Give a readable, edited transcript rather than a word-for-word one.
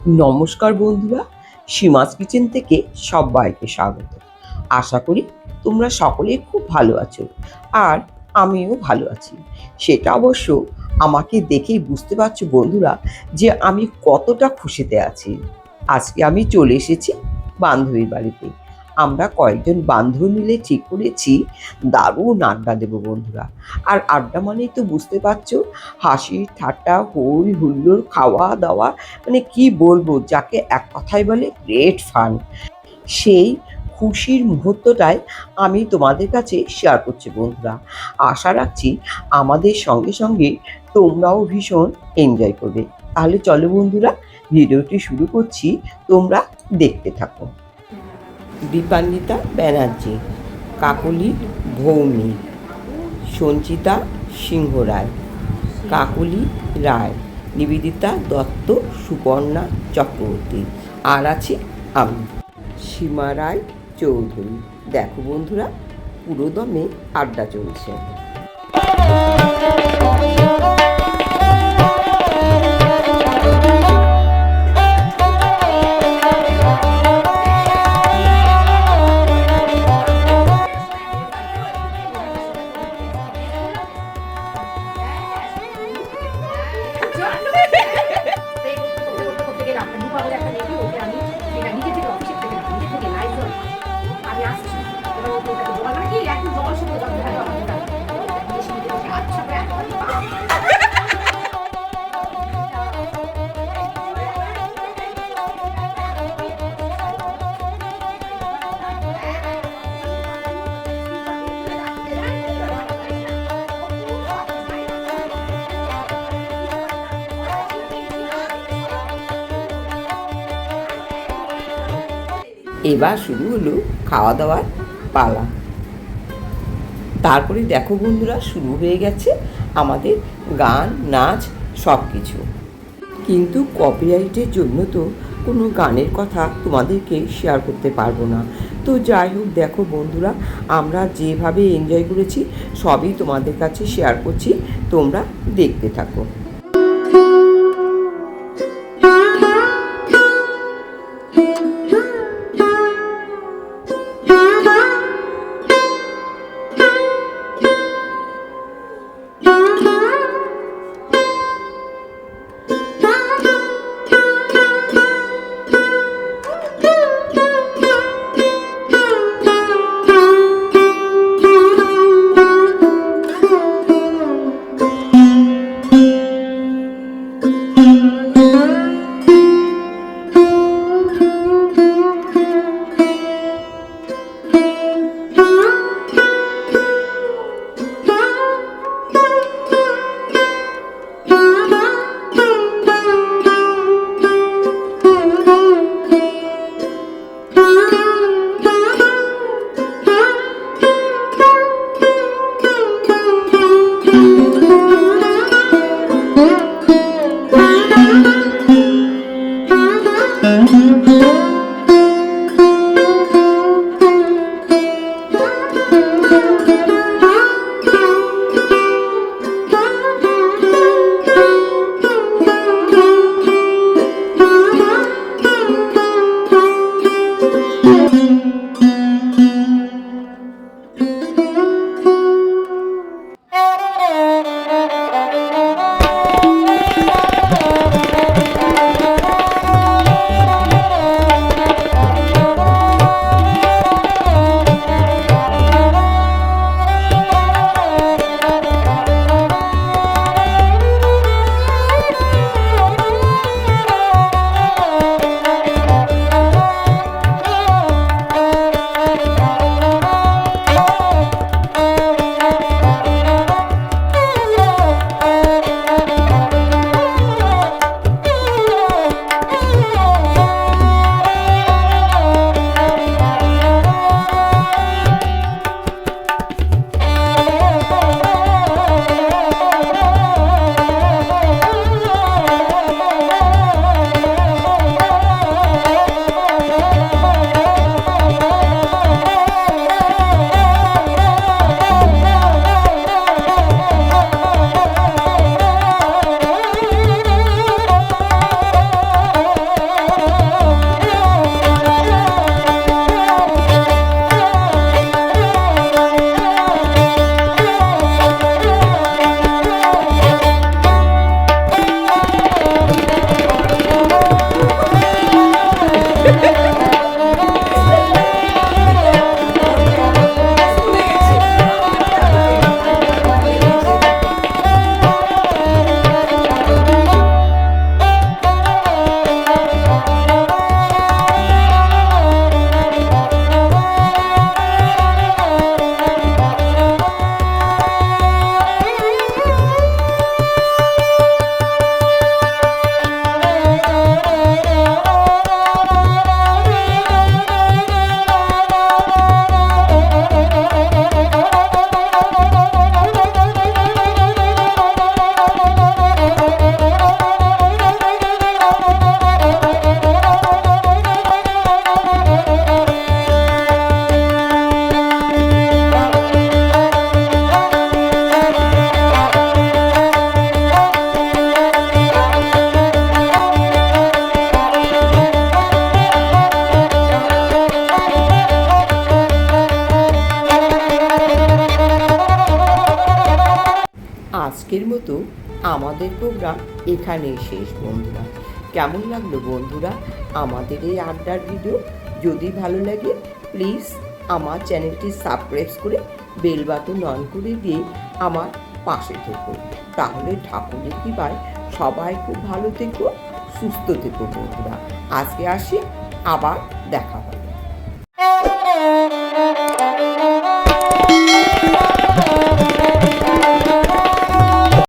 নমস্কার বন্ধুরা, সীমাস কিচেন থেকে সবাইকে স্বাগত। আশা করি তোমরা সকলেই খুব ভালো আছো, আর আমিও ভালো আছি। সেটা অবশ্য আমাকে দেখেই বুঝতে পারছো বন্ধুরা যে আমি কতটা খুশিতে আছি। আজকে আমি চলে এসেছি বান্ধবীর বাড়িতে। আমরা কয়েকজন বান্ধবী মিলে ঠিক করেছি দারুণ আড্ডা দেবো বন্ধুরা। আর আড্ডা মানেই তো বুঝতে পারছো, হাসি ঠাট্টা হই হুল্লোড় খাওয়া দাওয়া, মানে কি বলবো, যাকে এক কথায় বলে গ্রেট ফান। সেই খুশির মুহূর্তটাই আমি তোমাদের কাছে শেয়ার করছি বন্ধুরা। আশা রাখছি আমাদের সঙ্গে সঙ্গে তোমরাও ভীষণ এনজয় করবে। তাহলে চলো বন্ধুরা, ভিডিওটি শুরু করছি, তোমরা দেখতে থাকো। দীপান্বিতা ব্যানার্জি, কাকলি ভৌমিক, সঞ্চিতা সিংহ রায়, কাকলি রায়, নিবেদিতা দত্ত, সুপর্ণা চক্রবর্তী, আর আছি আমি, সীমা রায় চৌধুরী। দেখো বন্ধুরা, পুরো দমে আড্ডা চলছে। এবার শুরু হলো খাওয়া দাওয়ার পালা। তারপরে দেখো বন্ধুরা, শুরু হয়ে গেছে আমাদের গান নাচ সব কিছু। কিন্তু কপিরাইটের জন্য তো কোনো গানের কথা তোমাদেরকে শেয়ার করতে পারবো না। তো যাই হোক, দেখো বন্ধুরা, আমরা যেভাবে এনজয় করেছি সবই তোমাদের কাছে শেয়ার করছি, তোমরা দেখতে থাকো। আজকের মতো আমাদের প্রোগ্রাম এখানেই শেষ বন্ধুরা। কেমন লাগলো বন্ধুরা আমাদের এই আড্ডার ভিডিও? যদি ভালো লাগে প্লিজ আমার চ্যানেলটি সাবস্ক্রাইব করে বেল বাটন অন করে দিয়ে আমার পাশে থেকো। তাহলে ঠাকুরের কৃপায় সবাই খুব ভালো থেকো, সুস্থ থেকো বন্ধুরা। আজকে আসি, আবার দেখা হবে।